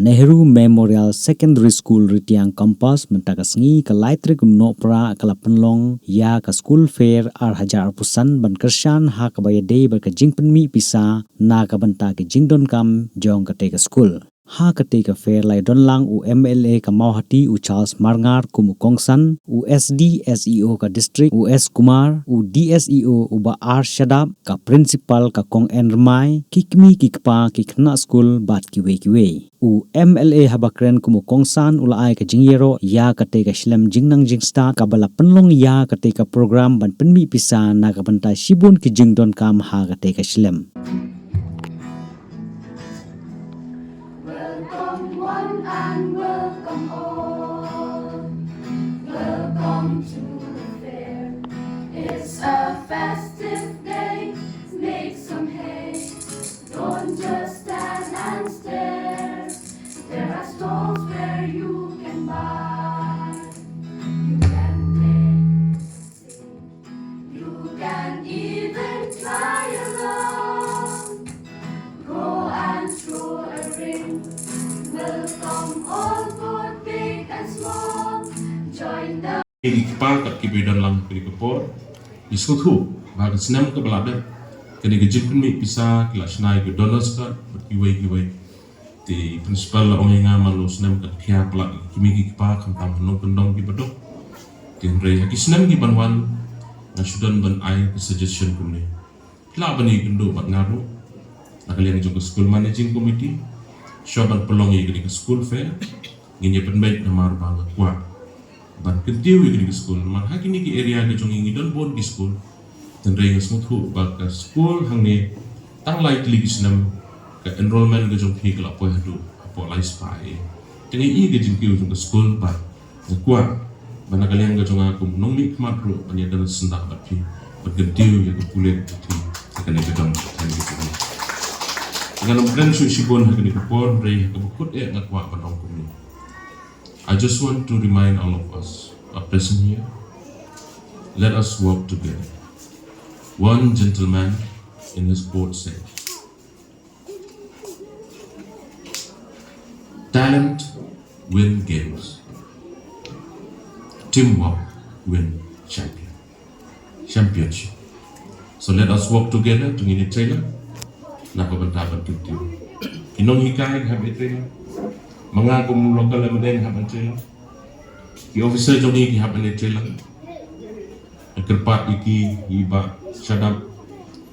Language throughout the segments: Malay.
Nehru Memorial Secondary School Rtiang Campus mentagasngi ka laitrik nopra kala pynlong ya ka school fair ar pusan ban kersan ha ka bayade ber ka jing pynmih pisa na ka banta ki jingdon kam jong ka te ka school ha ka te ka fair lai don lang u MLA ka Mauhati u Charles Marngar kumu Kongsan u SD SEO ka district u S Kumar u DSEO u ba R Shadab ka principal ka Kong Enrmai kikmi kikpa kikna school bat kiwe u MLA habakren kumu Kongsan ulai ka jingyero ya ka te ka shlam jingnang jingsta ka bala pynlong ya ka te ka program ban pynmih pisa na ka banta shibun ki jingdon kam ha ka te ka shlam. Welcome one and welcome all. Welcome to the fair. It's a festive day. Make some hay. Don't just stand and stare. There are stalls where you can buy. You can play, sing. You can even fly along. Go and throw a ring. Welcome all, both big and small. Join the Ikipa kat kibidan lang kini kepor isutu bahagian senam ke belada kini gejip pynmih pisa kelas naik ke dollars kat berkiwai di principal orang yang malu senam kat kia pelak kimi ikipa kentang henong kendong ki bedok di rei haki senam ki banwan ngasudan ban ai ke suggestion kumni kila bani kendo bat ngaru nakalian jong ke school managing committee syaban pelongi kini ke school fair ngini penbaik namar bangga kuat ban kentiu ke school man hakini ki area ke jong ngi don bon ki school dan rei ngasmuthu ba ka school hangne tang lai tli kisnam ka enrollment ke jong phi kala poi hadu apo lai spai tengi i ke jing kiu jong school ba kwa bana kalian ke jong aku nongmi khmat ro anya dan senda ba phi ba kentiu ke kulet ti ka ne ke dong tan ki ti dengan brand su sibon hakini ka pon rei ka bukut e ngatwa banong kumni. I just want to remind all of us are present here. Let us work together. One gentleman in his quote said, "Talent win games. Teamwork win championship." So let us work together to ngini trailer. Napa bentaban kita. Kinong hikai habi trailer. Mga kum local lemden haban trailer. Ki officer jongi ki haban trailer. Kerpat iki iba shadab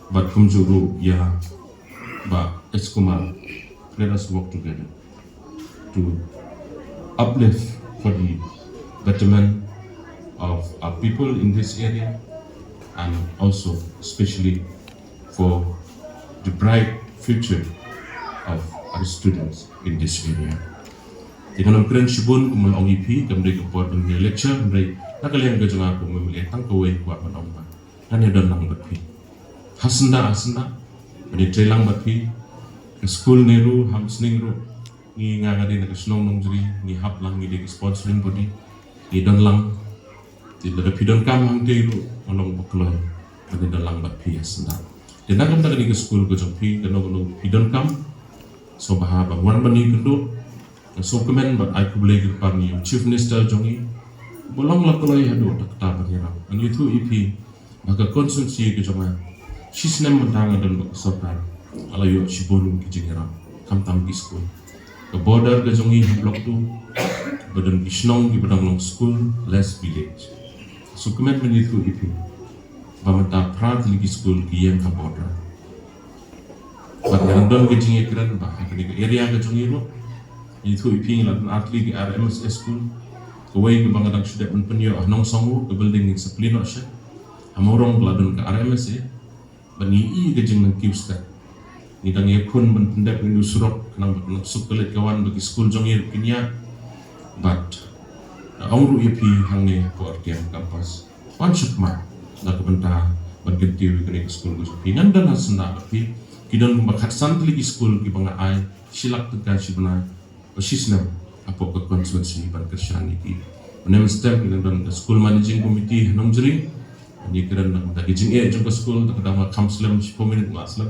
bat kumjuru ya ba eskumar. Let us work together to uplift for the betterment of our people in this area and also especially for the bright future of our students in this area. Dengan keren sibun kumul ong IP kamdai kepor dengan lecture kamdai nakalian ke jonga aku memilih tang kowe kuat manong ba dan ya don lang batpi hasenda bani trelang batpi ke school Nehru ham sning ro ni ngangadi nak snong nong jri ni hap lang ni de sponsoring body ni don lang di le pidon kam hang te ro manong bokloy bani don lang batpi hasenda dan nak kamta ke school ke jongpi ke no pidon kam so bahaba wan bani kendo so kemen bat ai kubule ke parni chief minister jongi bolong la koloi hadu takta banira an itu IP maka konsumsi ke jonga sisnem mentang dan sorkan ala yo sibon ki jingira kam tam ki school ke border ke jongi blok tu badan kisnong ki badang long school less village so kemen itu IP bamata prat ligi school ki yang ka border bat don ke jingi kran ba ke area ke jongi ro itu iping lan atli di RMS school kawai ke bangadang sudah penyo nong songu ke building ni seplino sya amorong ladon ke RMS bani i ke jing nang kiuska ni dang yakun ben pendek ni surok nang suk kelet kawan bagi school jongir kinya but auru ipi hangne ko Rtiang Campus wan shukma na ke benta ban kentiu ke school ko pinan dan hasna tapi kidon bakhat santli ki school ki banga ai silak tegan sibna sisnam apo ke konstituensi ban kersan iki menem step dengan don school managing committee nong jering ni keren nak daging jong school tak ada kam slam 10 minit maslam